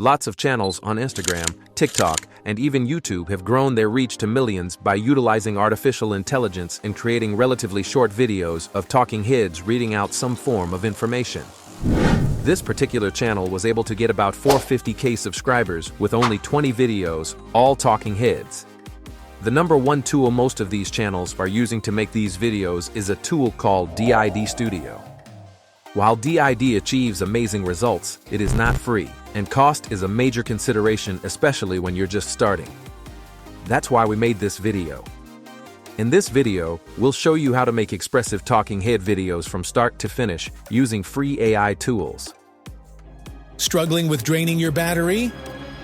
Lots of channels on Instagram, TikTok, and even YouTube have grown their reach to millions by utilizing artificial intelligence in creating relatively short videos of talking heads reading out some form of information. This particular channel was able to get about 450K subscribers with only 20 videos, all talking heads. The number one tool most of these channels are using to make these videos is a tool called DID Studio. While DID achieves amazing results, it is not free, and cost is a major consideration, especially when you're just starting. That's why we made this video. In this video, we'll show you how to make expressive talking head videos from start to finish using free AI tools. Struggling with draining your battery?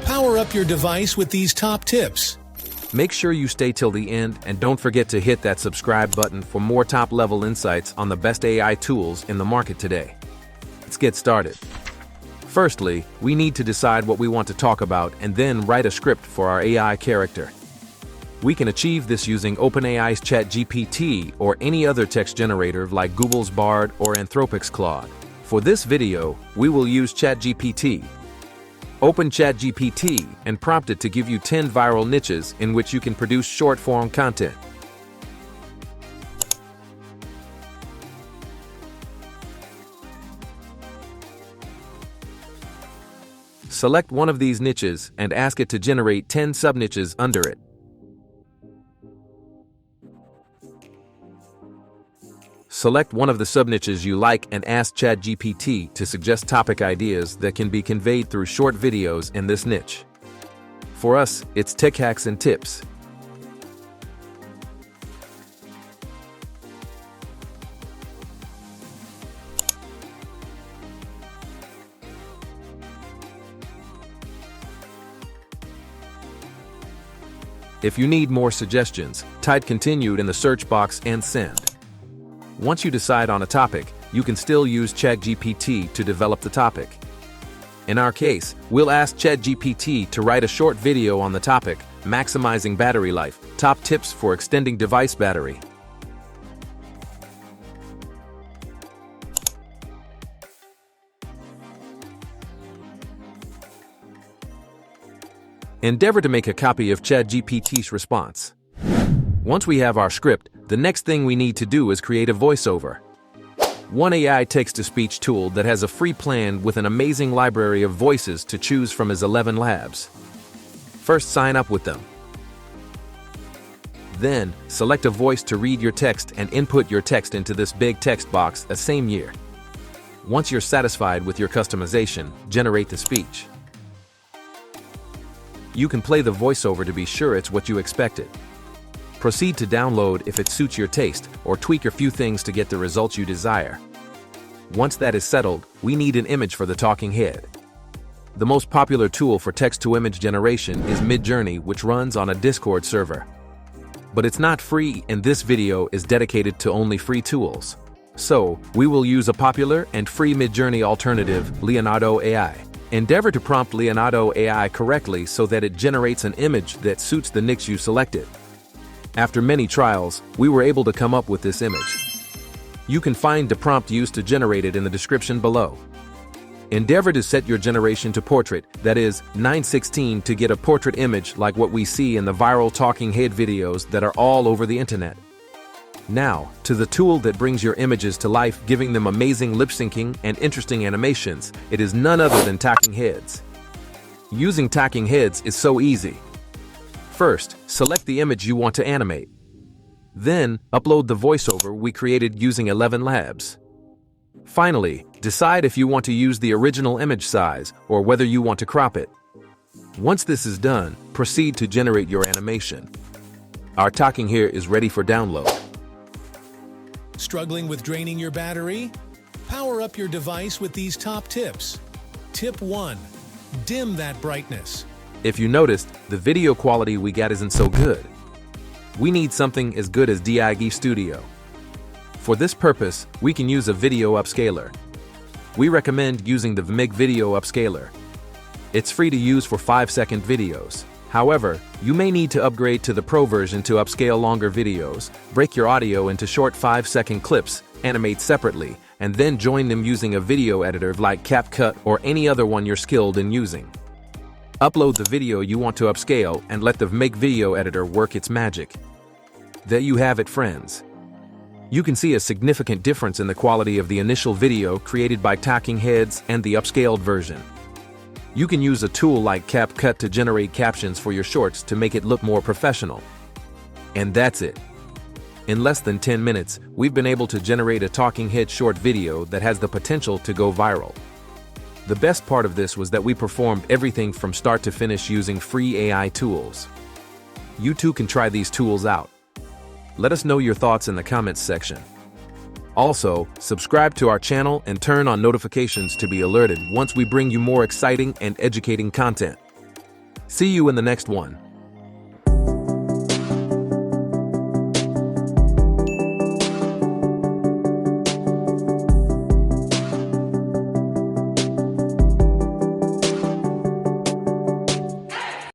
Power up your device with these top tips. Make sure you stay till the end and don't forget to hit that subscribe button for more top-level insights on the best AI tools in the market today. Let's get started. Firstly, we need to decide what we want to talk about and then write a script for our AI character. We can achieve this using OpenAI's ChatGPT or any other text generator like Google's Bard or Anthropic's Claude. For this video, we will use ChatGPT. Open ChatGPT and prompt it to give you 10 viral niches in which you can produce short-form content. Select one of these niches and ask it to generate 10 sub-niches under it. Select one of the sub-niches you like and ask ChatGPT to suggest topic ideas that can be conveyed through short videos in this niche. For us, it's tech hacks and tips. If you need more suggestions, type continued in the search box and send. Once you decide on a topic, you can still use ChatGPT to develop the topic. In our case, we'll ask ChatGPT to write a short video on the topic, maximizing battery life, top tips for extending device battery. Endeavor to make a copy of ChatGPT's response. Once we have our script, the next thing we need to do is create a voiceover. One AI text-to-speech tool that has a free plan with an amazing library of voices to choose from is 11 Labs. First, sign up with them. Then, select a voice to read your text and input your text into this big text box the same year. Once you're satisfied with your customization, generate the speech. You can play the voiceover to be sure it's what you expected. Proceed to download if it suits your taste, or tweak a few things to get the results you desire. Once that is settled, we need an image for the talking head. The most popular tool for text-to-image generation is Midjourney, which runs on a Discord server. But it's not free, and this video is dedicated to only free tools. So, we will use a popular and free Midjourney alternative, Leonardo AI. Endeavor to prompt Leonardo AI correctly so that it generates an image that suits the niche you selected. After many trials, we were able to come up with this image. You can find the prompt used to generate it in the description below. Endeavor to set your generation to portrait, that is, 9:16, to get a portrait image like what we see in the viral talking head videos that are all over the internet. Now, to the tool that brings your images to life, giving them amazing lip syncing and interesting animations. It is none other than talking heads. Using talking heads is so easy. First, select the image you want to animate. Then, upload the voiceover we created using 11 Labs. Finally, decide if you want to use the original image size or whether you want to crop it. Once this is done, proceed to generate your animation. Our talking head is ready for download. Struggling with draining your battery? Power up your device with these top tips. Tip 1. Dim that brightness. If you noticed, the video quality we got isn't so good. We need something as good as DID Studio. For this purpose, we can use a video upscaler. We recommend using the VMIG Video Upscaler. It's free to use for 5-second videos. However, you may need to upgrade to the Pro version to upscale longer videos, break your audio into short 5-second clips, animate separately, and then join them using a video editor like CapCut or any other one you're skilled in using. Upload the video you want to upscale and let the Make Video editor work its magic. There you have it, friends. You can see a significant difference in the quality of the initial video created by Talking Heads and the upscaled version. You can use a tool like CapCut to generate captions for your shorts to make it look more professional. And that's it. In less than 10 minutes, we've been able to generate a talking head short video that has the potential to go viral. The best part of this was that we performed everything from start to finish using free AI tools. You too can try these tools out. Let us know your thoughts in the comments section. Also, subscribe to our channel and turn on notifications to be alerted once we bring you more exciting and educating content. See you in the next one.